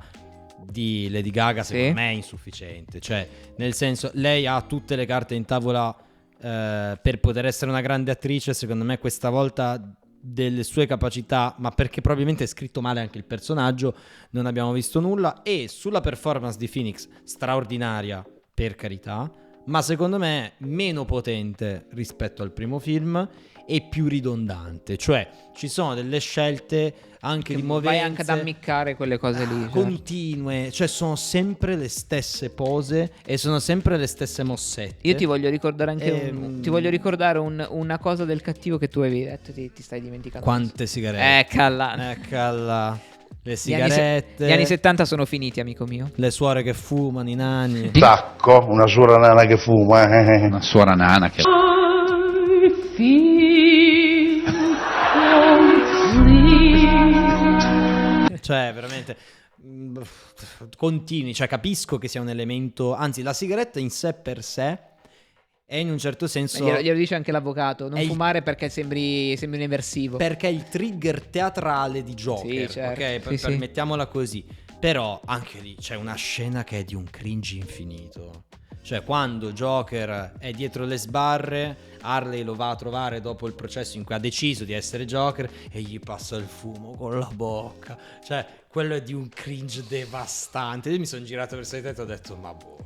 [SPEAKER 1] di Lady Gaga secondo
[SPEAKER 2] Sì.
[SPEAKER 1] me è insufficiente, cioè nel senso, lei ha tutte le carte in tavola per poter essere una grande attrice. Secondo me questa volta delle sue capacità, ma perché probabilmente è scritto male anche il personaggio, non abbiamo visto nulla. E sulla performance di Phoenix, straordinaria, per carità, ma secondo me meno potente rispetto al primo film e più ridondante. Cioè ci sono delle scelte anche di movenze,
[SPEAKER 2] Vai anche ad ammiccare quelle cose lì. certo.
[SPEAKER 1] continue, cioè sono sempre le stesse pose e sono sempre le stesse mossette.
[SPEAKER 2] Io ti voglio ricordare anche
[SPEAKER 1] Ehm,
[SPEAKER 2] una cosa del cattivo che tu avevi detto, ti stai dimenticando.
[SPEAKER 1] Quante sigarette.
[SPEAKER 2] Eccola.
[SPEAKER 1] Eccola. Le
[SPEAKER 2] Gli anni
[SPEAKER 1] sigarette.
[SPEAKER 2] Gli anni 70 sono finiti, amico mio.
[SPEAKER 1] Le suore che fumano, i nani.
[SPEAKER 3] Sacco, una suora nana che fuma.
[SPEAKER 4] Una suora nana che...
[SPEAKER 1] Cioè veramente continui, cioè capisco che sia un elemento, anzi la sigaretta in sé per sé è in un certo senso
[SPEAKER 2] Glielo dice anche l'avvocato, non
[SPEAKER 1] è il-
[SPEAKER 2] fumare perché sembri un eversivo.
[SPEAKER 1] perché è il trigger teatrale di Joker,
[SPEAKER 2] Sì, certo.
[SPEAKER 1] ok?
[SPEAKER 2] Sì, sì.
[SPEAKER 1] Permettiamola così. Però anche lì c'è una scena che è di un cringe infinito. Cioè quando Joker è dietro le sbarre, Harley lo va a trovare dopo il processo in cui ha deciso di essere Joker e gli passa il fumo con la bocca. Cioè quello è di un cringe devastante. Io mi sono girato verso di te e ho detto ma boh.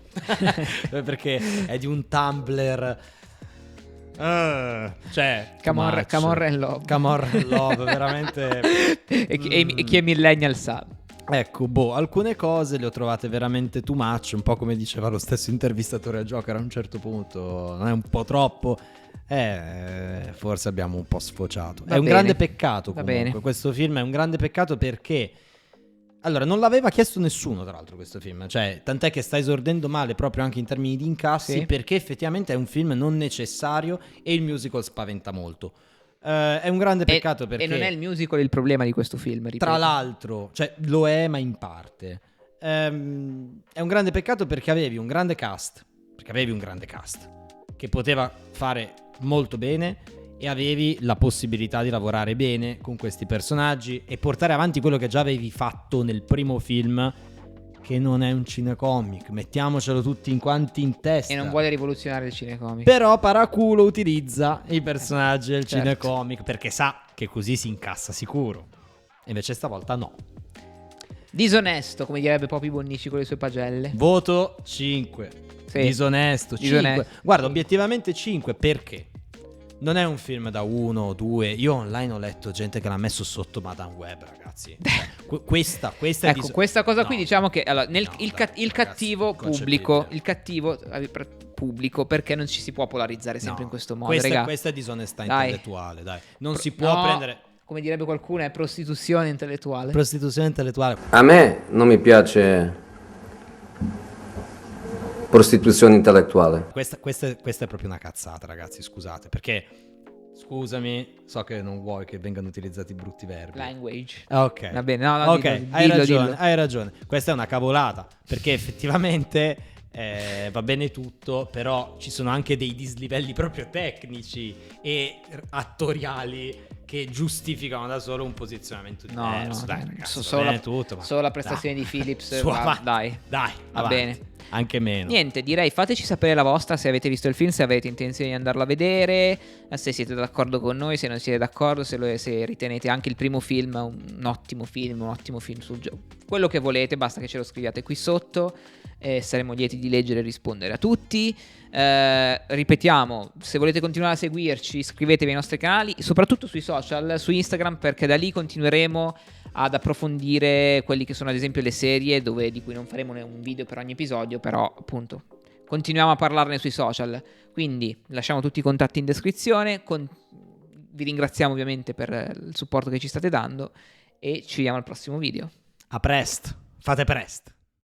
[SPEAKER 1] Perché è di un Tumblr Cioè,
[SPEAKER 2] Camorra and Love.
[SPEAKER 1] Camorra and Love, veramente.
[SPEAKER 2] e chi è Millennial sa.
[SPEAKER 1] Ecco, alcune cose le ho trovate veramente too much, un po' come diceva lo stesso intervistatore a Joker a un certo punto, non è un po' troppo? Forse abbiamo un po' sfociato.
[SPEAKER 2] Va
[SPEAKER 1] è un
[SPEAKER 2] bene.
[SPEAKER 1] grande peccato
[SPEAKER 2] Va
[SPEAKER 1] comunque,
[SPEAKER 2] bene.
[SPEAKER 1] questo film è un grande peccato perché... Allora, non l'aveva chiesto nessuno, tra l'altro, questo film. Cioè, tant'è che sta esordendo male proprio anche in termini di incassi,
[SPEAKER 2] Sì.
[SPEAKER 1] perché effettivamente è un film non necessario e il musical spaventa molto. È un grande peccato perché...
[SPEAKER 2] E non è il musical il problema di questo film, ripeto.
[SPEAKER 1] Tra l'altro, cioè, lo è, ma in parte. È un grande peccato perché avevi un grande cast. Perché avevi un grande cast che poteva fare molto bene e avevi la possibilità di lavorare bene con questi personaggi e portare avanti quello che già avevi fatto nel primo film, che non è un cinecomic, mettiamocelo tutti in quanti in testa.
[SPEAKER 2] E non vuole rivoluzionare il cinecomic.
[SPEAKER 1] Però Paraculo utilizza i personaggi del
[SPEAKER 2] Certo.
[SPEAKER 1] cinecomic perché sa che così si incassa sicuro. Invece stavolta no.
[SPEAKER 2] Disonesto, come direbbe Poppy Bonnici con le sue pagelle.
[SPEAKER 1] Voto 5.
[SPEAKER 2] Sì.
[SPEAKER 1] Disonesto 5.
[SPEAKER 2] Disonesto.
[SPEAKER 1] Guarda, obiettivamente 5 perché non è un film da 1 o 2. Io online ho letto gente che l'ha messo sotto Madame Web, ragazzi. Questa è
[SPEAKER 2] Ecco, questa cosa qui
[SPEAKER 1] no.
[SPEAKER 2] diciamo che allora,
[SPEAKER 1] No,
[SPEAKER 2] il
[SPEAKER 1] dai,
[SPEAKER 2] cattivo
[SPEAKER 1] ragazzi,
[SPEAKER 2] pubblico,
[SPEAKER 1] inconcepibile.
[SPEAKER 2] il cattivo pubblico, perché non ci si può polarizzare sempre
[SPEAKER 1] No,
[SPEAKER 2] in questo modo,
[SPEAKER 1] questa,
[SPEAKER 2] raga.
[SPEAKER 1] questa è disonestà
[SPEAKER 2] Dai.
[SPEAKER 1] intellettuale, dai. Non si può
[SPEAKER 2] No,
[SPEAKER 1] prendere
[SPEAKER 2] come direbbe qualcuno, è prostituzione intellettuale.
[SPEAKER 1] prostituzione intellettuale.
[SPEAKER 5] A me non mi piace prostituzione intellettuale.
[SPEAKER 1] Questa è proprio una cazzata, ragazzi, scusate, perché scusami, so che non vuoi che vengano utilizzati brutti verbi.
[SPEAKER 2] Language.
[SPEAKER 1] Ok.
[SPEAKER 2] Va bene, no,
[SPEAKER 1] Ok,
[SPEAKER 2] dillo, dillo.
[SPEAKER 1] hai ragione. Questa è una cavolata, perché effettivamente va bene tutto, però ci sono anche dei dislivelli proprio tecnici e attoriali che giustificano da solo un posizionamento
[SPEAKER 2] No,
[SPEAKER 1] diverso.
[SPEAKER 2] no,
[SPEAKER 1] Dai,
[SPEAKER 2] no,
[SPEAKER 1] ragazzi,
[SPEAKER 2] solo
[SPEAKER 1] va bene
[SPEAKER 2] la-
[SPEAKER 1] tutto, ma
[SPEAKER 2] solo la prestazione
[SPEAKER 1] dai.
[SPEAKER 2] di Phillips,
[SPEAKER 1] Sua-
[SPEAKER 2] dai.
[SPEAKER 1] Dai,
[SPEAKER 2] Va
[SPEAKER 1] avanti.
[SPEAKER 2] bene.
[SPEAKER 1] Anche meno.
[SPEAKER 2] Niente, direi fateci sapere la vostra se avete visto il film, se avete intenzione di andarlo a vedere, se siete d'accordo con noi, se non siete d'accordo, se ritenete anche il primo film un ottimo film sul gioco. Quello che volete, basta che ce lo scriviate qui sotto, saremo lieti di leggere e rispondere a tutti. Ripetiamo, se volete continuare a seguirci, iscrivetevi ai nostri canali, soprattutto sui social, su Instagram, perché da lì continueremo ad approfondire quelli che sono ad esempio le serie di cui non faremo un video per ogni episodio, però appunto continuiamo a parlarne sui social. Quindi lasciamo tutti i contatti in descrizione, vi ringraziamo ovviamente per il supporto che ci state dando e ci vediamo al prossimo video.
[SPEAKER 1] A presto. Fate presto.